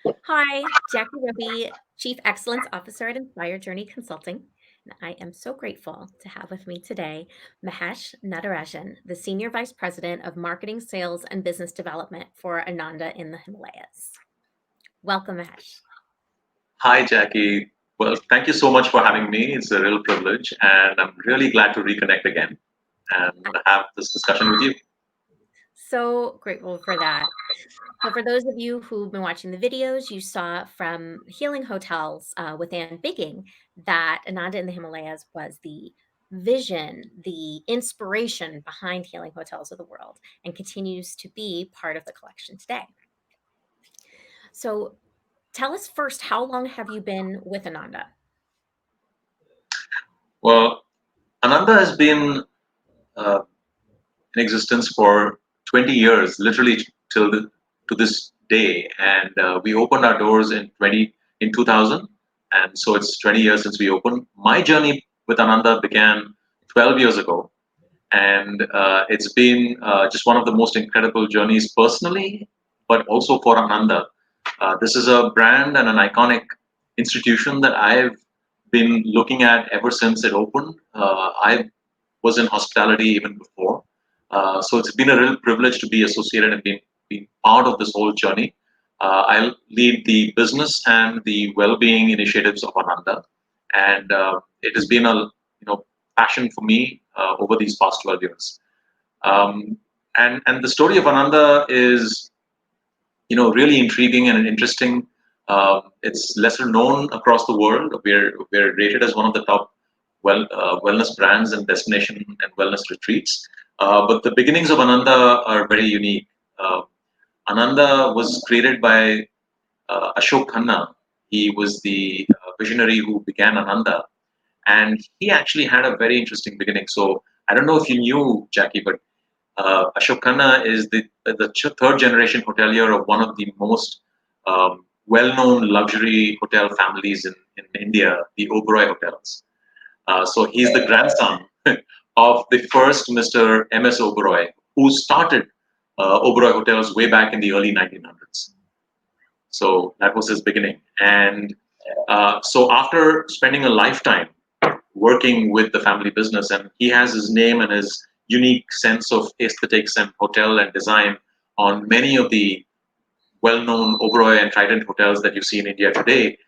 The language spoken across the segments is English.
Hi, Jackie Roby, Chief Excellence Officer at Inspire Journey Consulting. And I am so grateful to have with me today Mahesh Natarajan, the Senior Vice President of Marketing, Sales, and Business Development for Ananda in the Himalayas. Welcome, Mahesh. Hi, Jackie. Well, thank you so much for having me. It's a real privilege, and I'm really glad to reconnect again and have this discussion with you. So grateful for that. So, for those of you who've been watching the videos, you saw from Healing Hotels with Ann Bigging that Ananda in the Himalayas was the vision, the inspiration behind Healing Hotels of the world, and continues to be part of the collection today. So, tell us first, how long have you been with Ananda? Well, Ananda has been uh, in existence for 20 years, literally to this day, and we opened our doors in 2000, and so it's 20 years since we opened. My journey with Ananda began 12 years ago, and it's been just one of the most incredible journeys personally, but also for Ananda. This is a brand and an iconic institution that I've been looking at ever since it opened. I was in hospitality even before, so it's been a real privilege to be associated and being part of this whole journey. I lead the business and the well-being initiatives of Ananda, and it has been a passion for me over these past 12 years. Um, and the story of Ananda is really intriguing and interesting. It's lesser known across the world. We're rated as one of the top wellness brands and destination and wellness retreats. But the beginnings of Ananda are very unique. Ananda was created by Ashok Khanna. He was the visionary who began Ananda, and he actually had a very interesting beginning. So I don't know if you knew, Jackie, but Ashok Khanna is the third generation hotelier of one of the most well-known luxury hotel families in India, the Oberoi Hotels. So he's the grandson of the first Mr. M.S. Oberoi, who started Oberoi Hotels way back in the early 1900s. So that was his beginning. And so after spending a lifetime working with the family business, and he has his name and his unique sense of aesthetics and hotel and design on many of the well-known Oberoi and Trident hotels that you see in India today.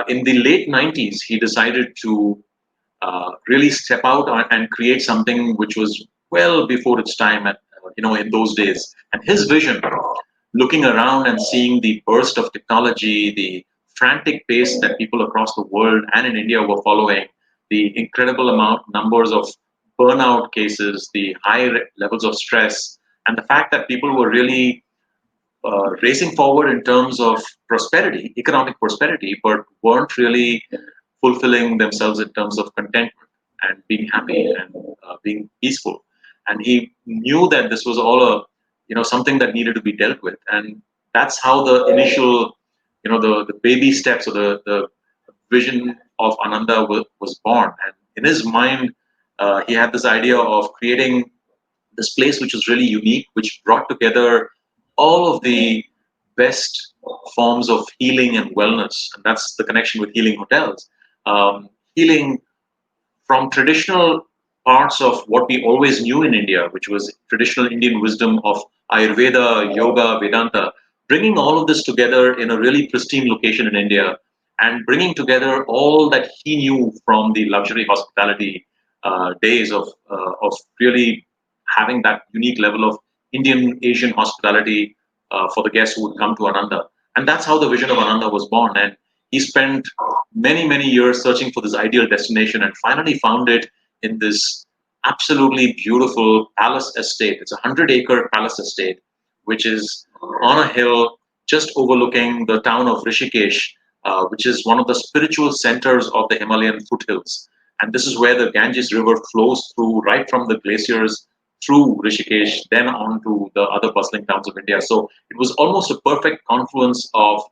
In the late 90s, he decided to really step out and create something which was well before its time in those days. And his vision, looking around and seeing the burst of technology, the frantic pace that people across the world and in India were following, the incredible numbers of burnout cases, the high levels of stress, and the fact that people were really racing forward in terms of prosperity, economic prosperity, but weren't really fulfilling themselves in terms of contentment and being happy and being peaceful. And he knew that this was all something that needed to be dealt with, and that's how the initial the baby steps or the vision of Ananda was born. And in his mind, he had this idea of creating this place which was really unique, which brought together all of the best forms of healing and wellness, and that's the connection with healing hotels. Healing from traditional parts of what we always knew in India, which was traditional Indian wisdom of Ayurveda, yoga, Vedanta, bringing all of this together in a really pristine location in India and bringing together all that he knew from the luxury hospitality days of really having that unique level of Indian Asian hospitality for the guests who would come to Ananda. And that's how the vision of Ananda was born. And he spent many years searching for this ideal destination and finally found it in this absolutely beautiful palace estate. It's a 100-acre palace estate, which is on a hill just overlooking the town of Rishikesh, which is one of the spiritual centers of the Himalayan foothills. And this is where the Ganges River flows through, right from the glaciers through Rishikesh, then on to the other bustling towns of India. So it was almost a perfect confluence of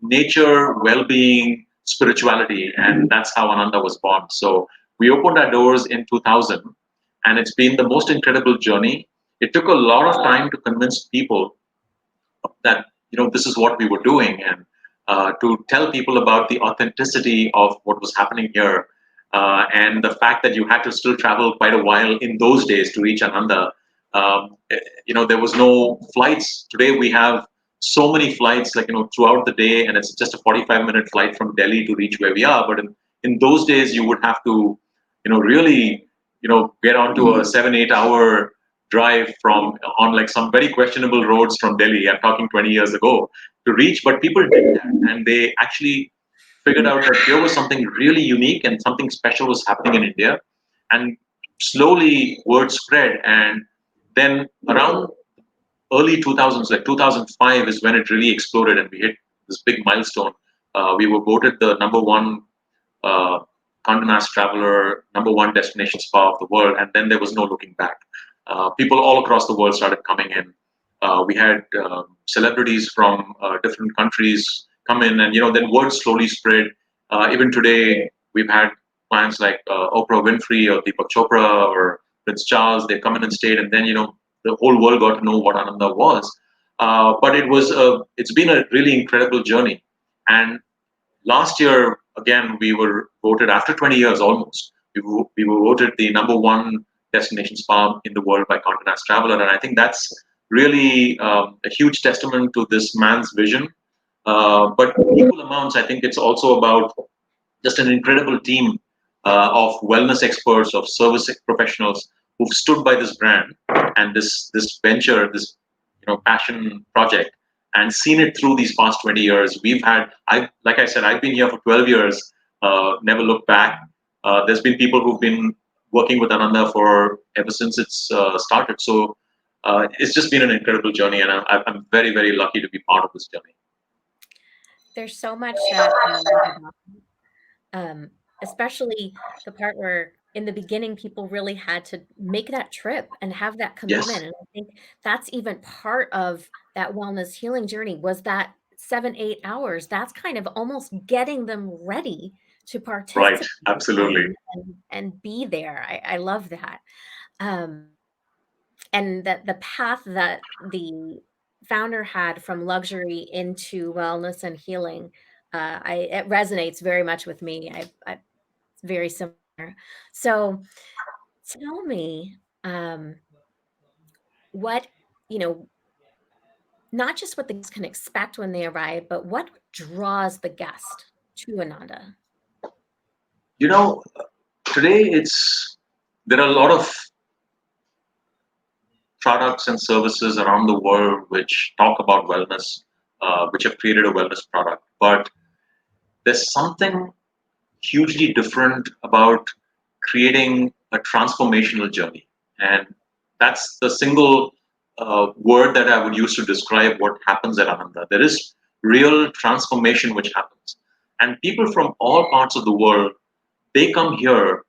nature, well-being, spirituality, and that's how Ananda was born. So we opened our doors in 2000, and it's been the most incredible journey. It took a lot of time to convince people that this is what we were doing, and to tell people about the authenticity of what was happening here, and the fact that you had to still travel quite a while in those days to reach Ananda. There was no flights. Today we have so many flights, like, throughout the day, and it's just a 45-minute flight from Delhi to reach where we are. But in those days, you would have to, really, get onto a 7-8 hour drive from on like some very questionable roads from Delhi. I'm talking 20 years ago to reach, but people did that, and they actually figured out that here was something really unique and something special was happening in India, and slowly word spread, and then around early 2000s, like 2005, is when it really exploded and we hit this big milestone. We were voted the number one uh, Condé Nast Traveler, number one destination spa of the world, and then there was no looking back. People all across the world started coming in. We had celebrities from different countries come in, and then word slowly spread. Even today, we've had clients like Oprah Winfrey or Deepak Chopra or Prince Charles. They come in and stayed, and then the whole world got to know what Ananda was. But it's been a really incredible journey, and last year, again, we were voted after 20 years almost. We were voted the number one destination spa in the world by Condé Nast Traveler, and I think that's really a huge testament to this man's vision. But equal amounts, I think it's also about just an incredible team of wellness experts, of service professionals who've stood by this brand and this venture, this passion project, and seen it through these past 20 years. Like I said, I've been here for 12 years, never looked back. There's been people who've been working with Ananda for ever since it's started. So it's just been an incredible journey, and I'm very, very lucky to be part of this journey. There's so much that I love about especially the part where in the beginning people really had to make that trip and have that Yes, commitment, and I think that's even part of that wellness healing journey was that 7, 8 hours. That's kind of almost getting them ready to right, participate absolutely. and be there. I love that. Um, and that the path that the founder had from luxury into wellness and healing, it resonates very much with me. It's very similar. So tell me, what, you know, not just what the guests can expect when they arrive, but what draws the guest to Ananda? You know, Today there are a lot of products and services around the world which talk about wellness, which have created a wellness product. But there's something hugely different about creating a transformational journey. And that's the single word that I would use to describe what happens at Ananda. There is real transformation which happens. And people from all parts of the world, they come here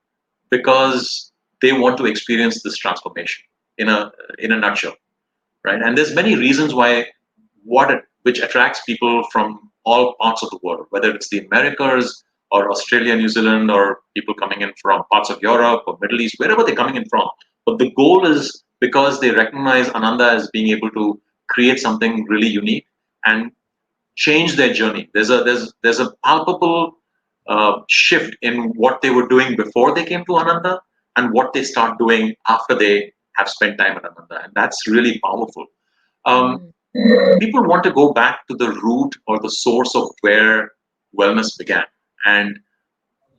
because they want to experience this transformation in a nutshell, right? And there's many reasons why which attracts people from all parts of the world, whether it's the Americas or Australia, New Zealand, or people coming in from parts of Europe or Middle East, wherever they're coming in from. But the goal is because they recognize Ananda as being able to create something really unique and change their journey. There's a palpable shift in what they were doing before they came to Ananda and what they start doing after they have spent time at Ananda, and that's really powerful. Um, Mm, People want to go back to the root or the source of where wellness began, and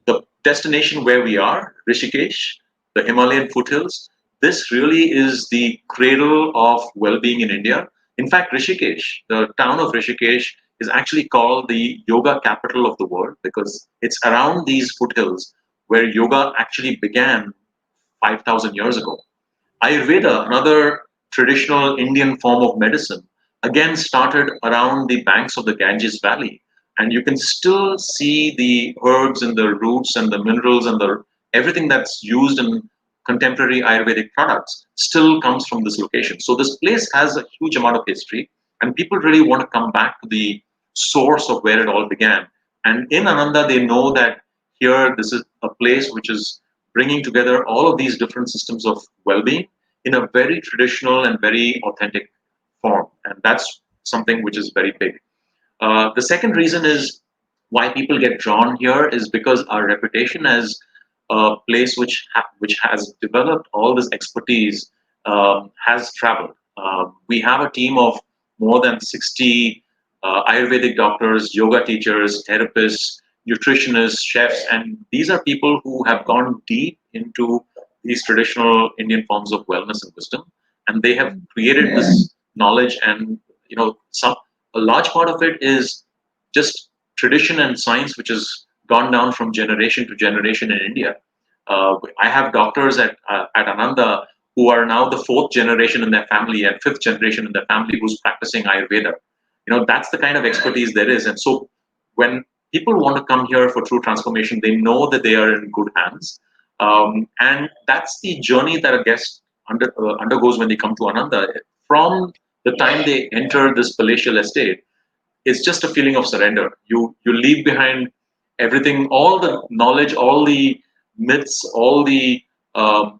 the destination where we are, Rishikesh, the Himalayan foothills, this really is the cradle of well-being in India. In fact, Rishikesh, the town of Rishikesh, is actually called the yoga capital of the world because it's around these foothills where yoga actually began 5,000 years ago. Ayurveda, another traditional Indian form of medicine, again started around the banks of the Ganges Valley. And you can still see the herbs and the roots and the minerals and the everything that's used in contemporary Ayurvedic products still comes from this location. So this place has a huge amount of history, and people really want to come back to the source of where it all began. And in Ananda, they know that here this is a place which is bringing together all of these different systems of well-being in a very traditional and very authentic form, and that's something which is very big. The second reason is why people get drawn here is because our reputation as a place which has developed all this expertise has traveled. We have a team of more than 60 Ayurvedic doctors, yoga teachers, therapists, nutritionists, chefs, and these are people who have gone deep into these traditional Indian forms of wellness and wisdom, and they have Mm. created this knowledge. And some a large part of it is just tradition and science, which has gone down from generation to generation in India. I have doctors at Ananda who are now the fourth generation in their family and fifth generation in their family who's practicing Ayurveda. That's the kind of expertise there is. And so when people want to come here for true transformation, they know that they are in good hands. And that's the journey that a guest undergoes when they come to Ananda. From the time they enter this palatial estate, it's just a feeling of surrender. You leave behind everything, all the knowledge, all the myths, all the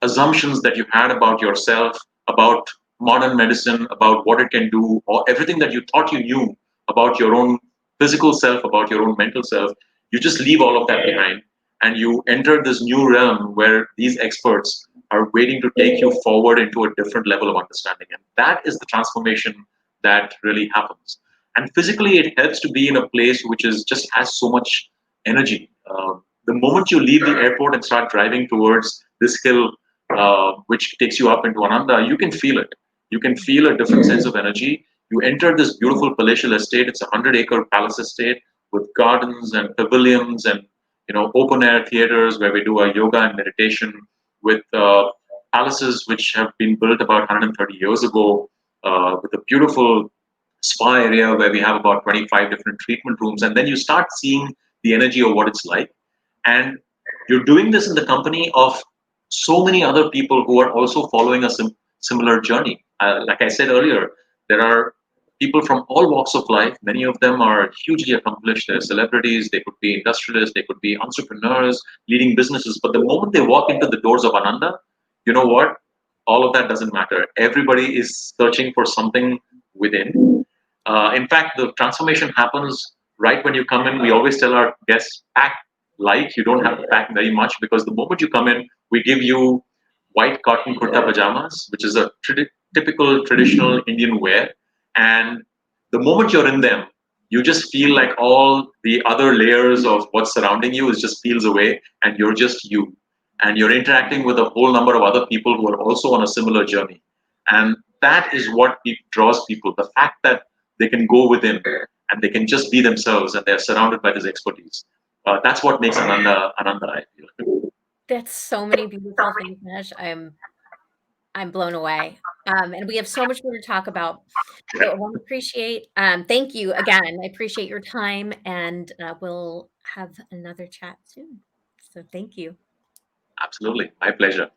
assumptions that you had about yourself, about modern medicine, about what it can do, or everything that you thought you knew about your own physical self, about your own mental self. You just leave all of that behind, and you enter this new realm where these experts are waiting to take you forward into a different level of understanding. And that is the transformation that really happens. And physically, it helps to be in a place which is just has so much energy. The moment you leave the airport and start driving towards this hill, which takes you up into Ananda, you can feel it. You can feel a different sense of energy. You enter this beautiful palatial estate. It's a 100-acre palace estate with gardens and pavilions and open air theaters where we do our yoga and meditation, with palaces which have been built about 130 years ago, with a beautiful spa area where we have about 25 different treatment rooms. And then you start seeing the energy of what it's like. And you're doing this in the company of so many other people who are also following a similar journey. Like I said earlier, there are people from all walks of life. Many of them are hugely accomplished. They're celebrities, they could be industrialists, they could be entrepreneurs, leading businesses. But the moment they walk into the doors of Ananda, you know what? All of that doesn't matter. Everybody is searching for something within. In fact, the transformation happens right when you come in. We always tell our guests, pack light. You don't have to pack very much, because the moment you come in, we give you white cotton kurta pajamas, which is a typical traditional Indian wear. And the moment you're in them, you just feel like all the other layers of what's surrounding you is just peels away, and you're just you. And you're interacting with a whole number of other people who are also on a similar journey. And that is what draws people. The fact that they can go within and they can just be themselves, and they're surrounded by this expertise. That's what makes Ananda, I feel. That's so many beautiful things, Mahesh. I'm blown away. And we have so much more to talk about. So I want to appreciate, thank you again. I appreciate your time, and we'll have another chat soon. So thank you. Absolutely. My pleasure.